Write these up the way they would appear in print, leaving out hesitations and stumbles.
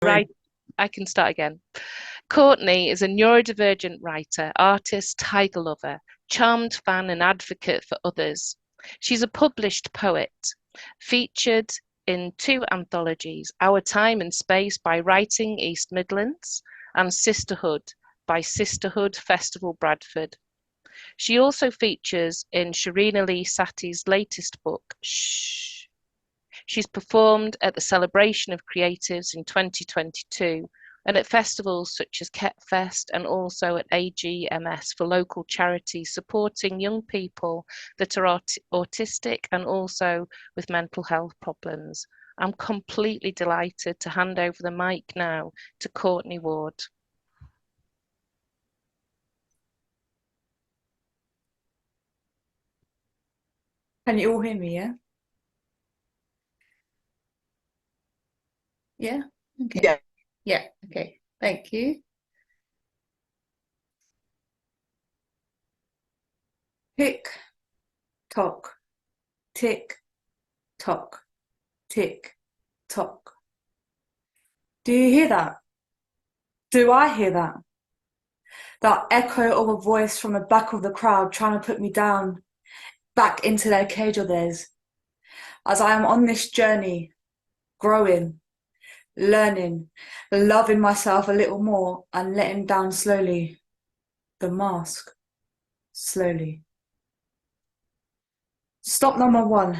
Right, I can start again. Courtney is a neurodivergent writer, artist, tiger lover, charmed fan, and advocate for others. She's a published poet, featured in two anthologies, Our Time and Space by Writing East Midlands and Sisterhood by Sisterhood Festival Bradford. She also features in Sharena Lee Satti's latest book, Shhhhh. She's performed at the Celebration of Creatives in 2022 and at festivals such as Kettfest and also at AGMS for local charities supporting young people that are autistic and also with mental health problems. I'm completely delighted to hand over the mic now to Courtney Ward. Can you all hear me, yeah? Yeah? Okay. Yeah. Yeah, okay. Thank you. Tick, tock, tick, tock, tick, tock. Do you hear that? Do I hear that? That echo of a voice from the back of the crowd trying to put me down, back into their cage of theirs. As I am on this journey, growing, learning, loving myself a little more and letting down slowly the mask, slowly. Stop number one.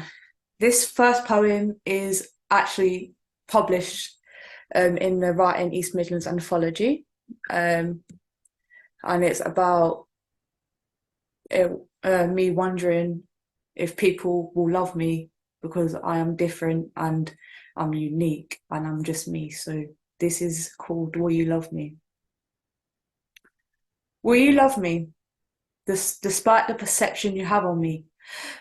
This first poem is actually published in the Writing East Midlands anthology, and it's about me wondering if people will love me because I am different and I'm unique and I'm just me. So this is called Will You Love Me? Will you love me despite the perception you have on me?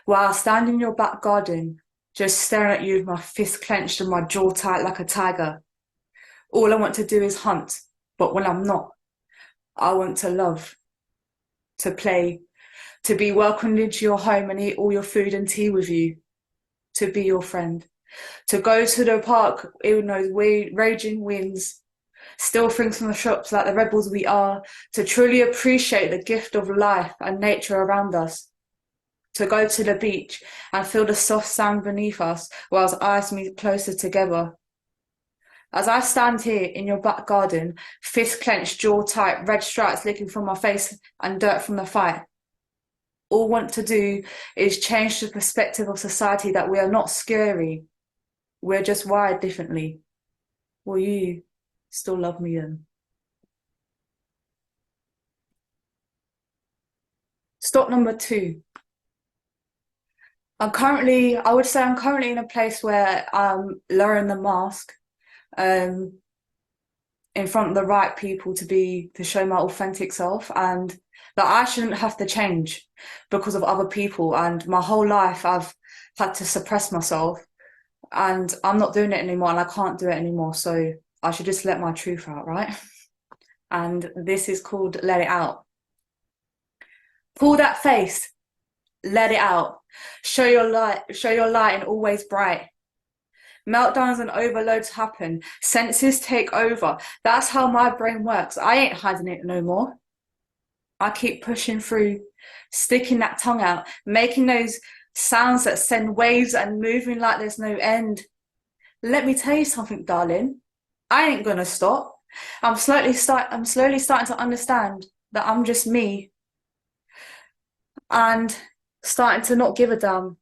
While I stand in your back garden, just staring at you with my fist clenched and my jaw tight like a tiger. All I want to do is hunt, but when I'm not, I want to love, to play, to be welcomed into your home and eat all your food and tea with you, to be your friend, to go to the park in those raging winds, steal things from the shops like the rebels we are, to truly appreciate the gift of life and nature around us, to go to the beach and feel the soft sand beneath us whilst eyes meet closer together. As I stand here in your back garden, fist clenched, jaw tight, red stripes licking from my face and dirt from the fight, all I want to do is change the perspective of society that we are not scary, we're just wired differently. Will you still love me then? Stop number two. I would say I'm currently in a place where I'm lowering the mask in front of the right people to show my authentic self, and that I shouldn't have to change because of other people. And my whole life I've had to suppress myself, and I'm not doing it anymore, and I can't do it anymore. So I should just let my truth out, right? And this is called Let It Out. Pull that face, let it out. Show your light and always bright. Meltdowns and overloads happen. Senses take over. That's how my brain works. I ain't hiding it no more. I keep pushing through, sticking that tongue out, making those sounds that send waves and moving like there's no end. Let me tell you something, darling. I ain't gonna stop. I'm slowly starting to understand that I'm just me, and starting to not give a damn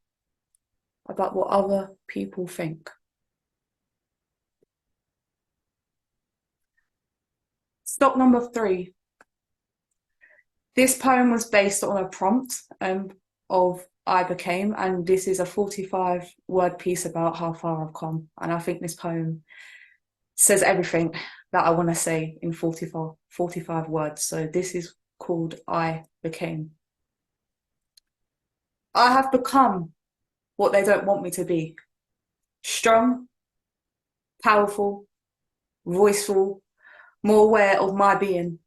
about what other people think. Stop number three. This poem was based on a prompt of I Became, and this is a 45-word piece about how far I've come. And I think this poem says everything that I want to say in 45 words. So this is called I Became. I have become what they don't want me to be. Strong, powerful, voiceful, more aware of my being.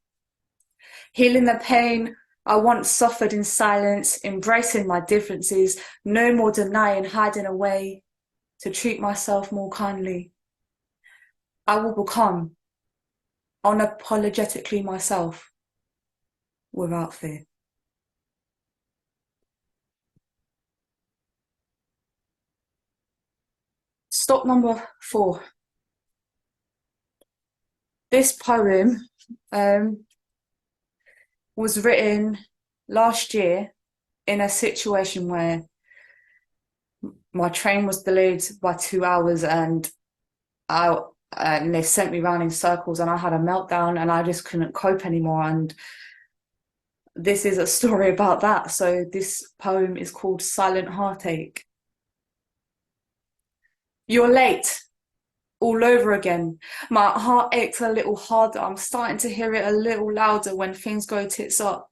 Healing the pain I once suffered in silence, embracing my differences, no more denying, hiding away, to treat myself more kindly. I will become unapologetically myself without fear. Stop number 4. This poem was written last year in a situation where my train was delayed by 2 hours and they sent me round in circles and I had a meltdown and I just couldn't cope anymore, and this is a story about that. So this poem is called Silent Heartache. You're late. All over again. My heart aches a little harder. I'm starting to hear it a little louder when things go tits up.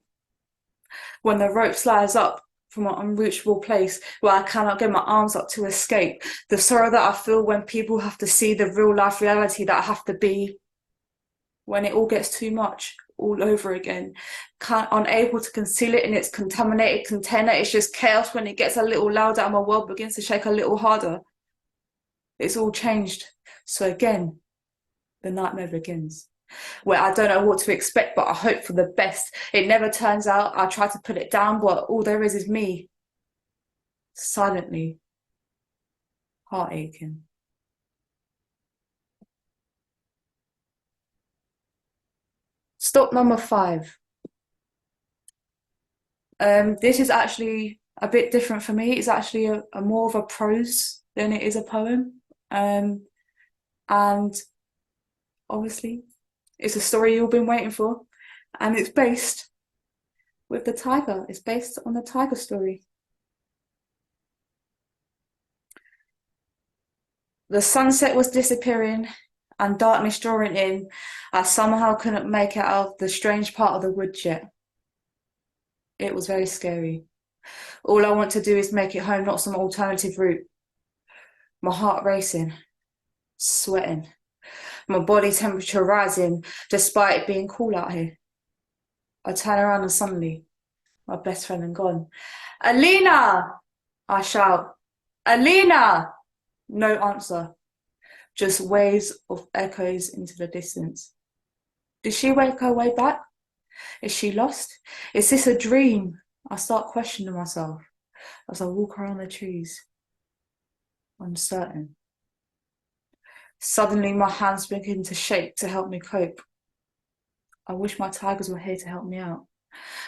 When the rope slides up from an unreachable place where I cannot get my arms up to escape. The sorrow that I feel when people have to see the real life reality that I have to be. When it all gets too much, all over again. Unable to conceal it in its contaminated container. It's just chaos when it gets a little louder and my world begins to shake a little harder. It's all changed. So again, the nightmare begins, where I don't know what to expect, but I hope for the best. It never turns out. I try to put it down, but all there is me, silently heart aching. Stop number 5. This is actually a bit different for me. It's actually a more of a prose than it is a poem. And obviously, it's a story you've been waiting for, and it's based with the tiger. It's based on the tiger story. The sunset was disappearing and darkness drawing in. I somehow couldn't make it out of the strange part of the woods yet. It was very scary. All I want to do is make it home, not some alternative route. My heart racing, sweating, my body temperature rising despite it being cool out here. I turn around and suddenly, my best friend had gone. Alina! I shout. Alina! No answer. Just waves of echoes into the distance. Did she make her way back? Is she lost? Is this a dream? I start questioning myself as I walk around the trees, uncertain. Suddenly my hands begin to shake to help me cope. I wish my tigers were here to help me out.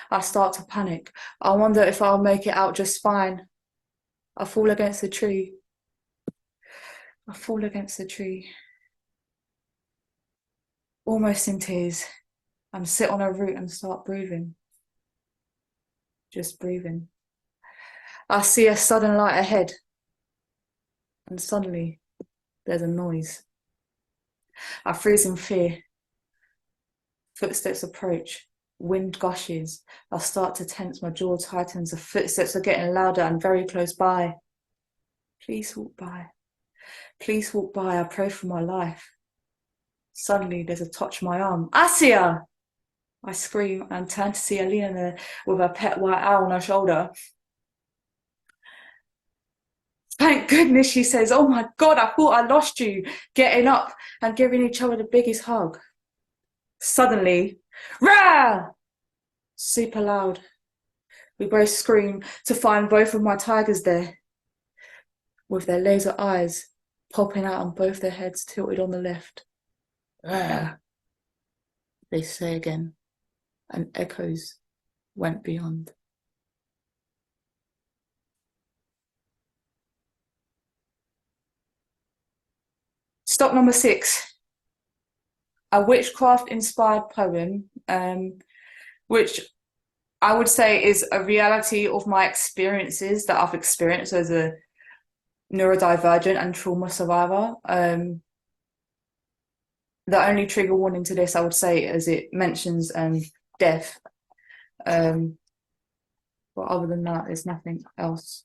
I start to panic. I wonder if I'll make it out just fine. I fall against the tree. I fall against the tree. Almost in tears, and sit on a root and start breathing. Just breathing. I see a sudden light ahead, and suddenly there's a noise. I freeze in fear. Footsteps approach. Wind gushes. I start to tense. My jaw tightens. The footsteps are getting louder and very close by. Please walk by. Please walk by. I pray for my life. Suddenly there's a touch on my arm. Asia! I scream and turn to see Alina there with her pet white owl on her shoulder. Thank goodness, she says. Oh my God, I thought I lost you. Getting up and giving each other the biggest hug. Suddenly, rah! Super loud. We both scream to find both of my tigers there, with their laser eyes popping out on both their heads tilted on the left. Rah! They say again, and echoes went beyond. Stop number 6. A witchcraft-inspired poem, which I would say is a reality of my experiences that I've experienced as a neurodivergent and trauma survivor. The only trigger warning to this, I would say, is it mentions death. But other than that, there's nothing else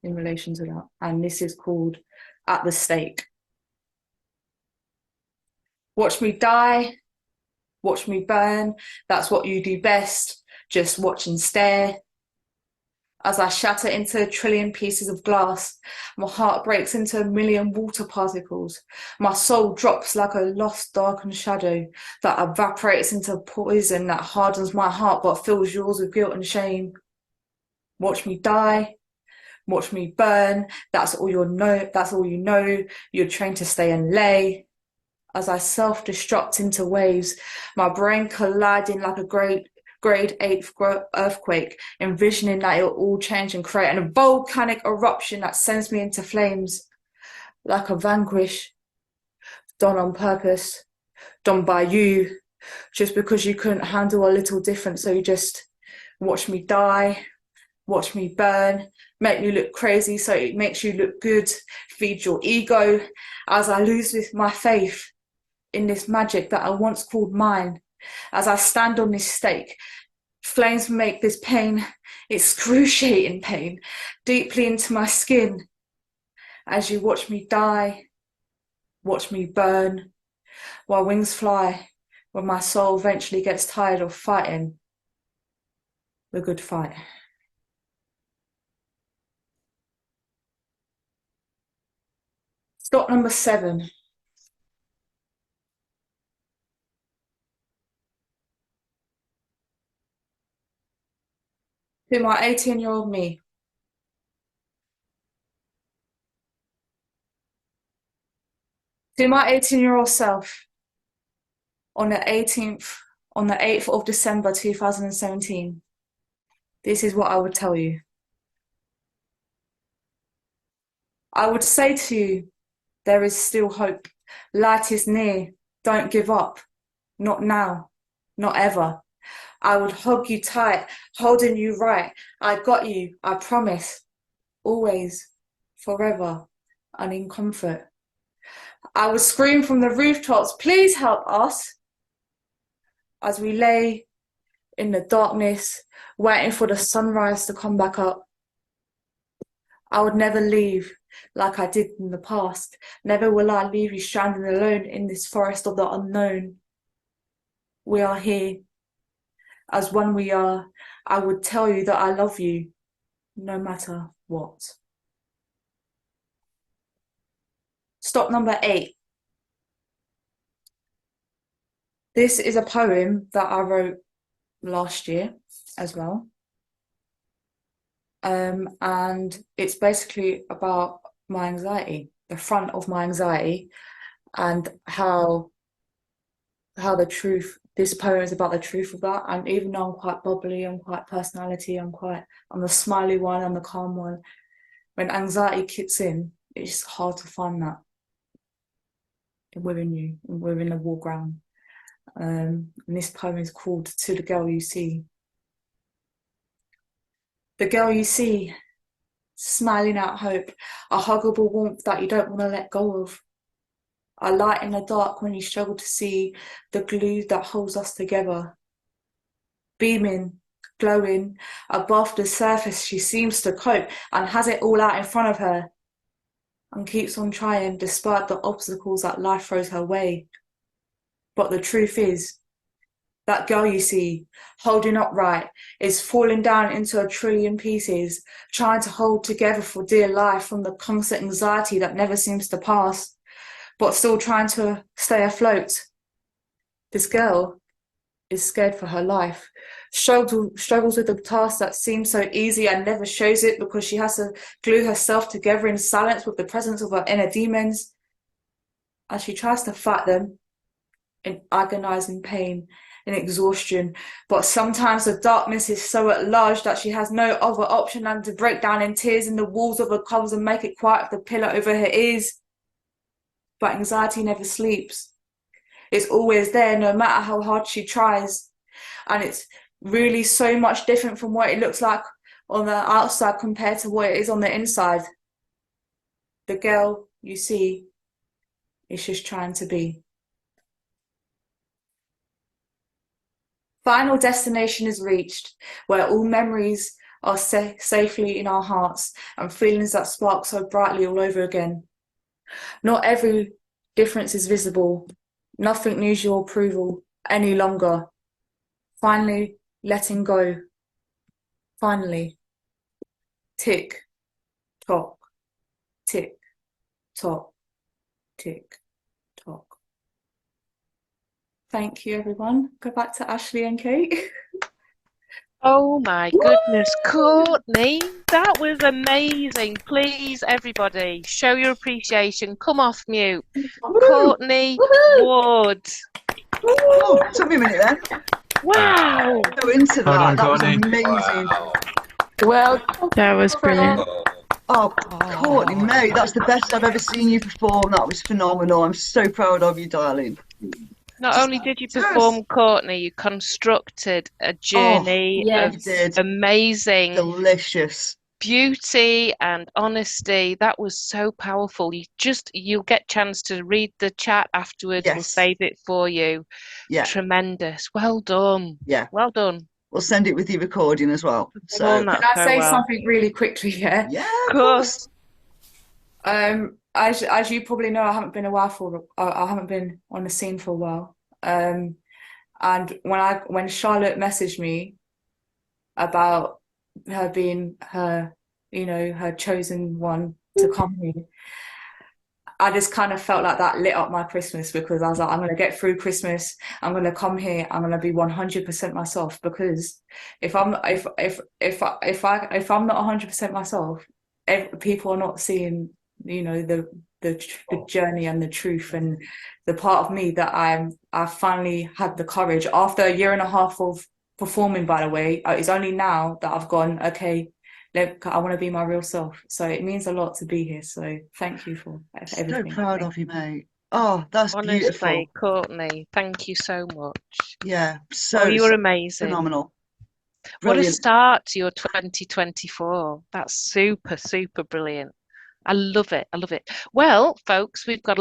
in relation to that. And this is called At the Stake. Watch me die, watch me burn, that's what you do best, just watch and stare. As I shatter into a trillion pieces of glass, my heart breaks into a million water particles. My soul drops like a lost, darkened shadow that evaporates into poison that hardens my heart but fills yours with guilt and shame. Watch me die. Watch me burn. That's all you know. That's all you know. You're trained to stay and lay. As I self-destruct into waves, my brain colliding like a grade 8 earthquake, envisioning that it'll all change and create a volcanic eruption that sends me into flames, like a vanquish, done on purpose, done by you, just because you couldn't handle a little different, so you just watch me die, watch me burn, make you look crazy so it makes you look good, feed your ego, as I lose with my faith in this magic that I once called mine. As I stand on this stake, flames make this pain, excruciating pain, deeply into my skin. As you watch me die, watch me burn, while wings fly, when my soul eventually gets tired of fighting the good fight. Stop number 7. To my 18-year-old me. To my 18-year-old self, on the 8th of December 2017, this is what I would tell you. I would say to you, there is still hope. Light is near. Don't give up. Not now. Not ever. I would hug you tight, holding you right. I got you, I promise. Always, forever, and in comfort. I would scream from the rooftops, please help us, as we lay in the darkness, waiting for the sunrise to come back up. I would never leave like I did in the past. Never will I leave you stranded alone in this forest of the unknown. We are here. As one we are, I would tell you that I love you, no matter what. Stop number 8. This is a poem that I wrote last year as well. And it's basically about my anxiety, the front of my anxiety, and how the truth, this poem is about the truth of that. And even though I'm quite bubbly, I'm quite personality, I'm the smiley one, I'm the calm one. When anxiety kicks in, it's hard to find that within you, within the war ground. And this poem is called To the Girl You See. The girl you see, smiling out hope, a huggable warmth that you don't want to let go of. A light in the dark when you struggle to see the glue that holds us together. Beaming, glowing, above the surface she seems to cope and has it all out in front of her. And keeps on trying despite the obstacles that life throws her way. But the truth is, that girl you see, holding upright, is falling down into a trillion pieces, trying to hold together for dear life from the constant anxiety that never seems to pass, but still trying to stay afloat. This girl is scared for her life, struggles with the task that seems so easy and never shows it because she has to glue herself together in silence with the presence of her inner demons, as she tries to fight them in agonizing pain and exhaustion. But sometimes the darkness is so at large that she has no other option than to break down in tears in the walls of her covers and make it quiet with the pillow over her ears. But anxiety never sleeps. It's always there no matter how hard she tries. And it's really so much different from what it looks like on the outside compared to what it is on the inside. The girl you see is just trying to be. Final destination is reached, where all memories are safely in our hearts and feelings that spark so brightly all over again. Not every difference is visible. Nothing needs your approval any longer. Finally, letting go. Finally. tick, tock, tick, tock, tick, tock. Thank you, everyone. Go back to Ashley and Kate. Oh my goodness, Courtney, that was amazing. Please, everybody, show your appreciation. Come off mute. Courtney Ward. Oh, took me a minute then. Wow. Go into Well done, that. That was Courtney. amazing. Well, that was brilliant. Oh, Courtney, mate, that's the best I've ever seen you perform. That was phenomenal. I'm so proud of you, darling. Not only did you perform, Courtney, you constructed a journey yes. of You did. amazing Delicious. beauty and honesty. That was so powerful. You'll get chance to read the chat afterwards. We'll Yes. save it for you. Yeah. Tremendous. Well done. Yeah. Well done. We'll send it with your recording as well. So, Perform that Can I so say well. something really quickly? Yeah. yeah, Of course. As you probably know, I haven't been I haven't been on the scene for a while. And when Charlotte messaged me about her being her chosen one to come here, I just kind of felt like that lit up my Christmas, because I was like, I'm gonna get through Christmas. I'm gonna come here. I'm gonna be 100% myself, because if I'm not 100% myself, people are not seeing, the journey and the truth and the part of me that I finally had the courage after a year and a half of performing. By the way, it's only now that I've gone, okay, I want to be my real self. So it means a lot to be here. So thank you for everything. So proud of you, mate. Oh, that's Honestly, beautiful. Courtney, thank you so much. Yeah, Oh, you're amazing. phenomenal. What a Brilliant. start to your 2024. That's super, super brilliant. I love it. I love it. Well, folks, we've got a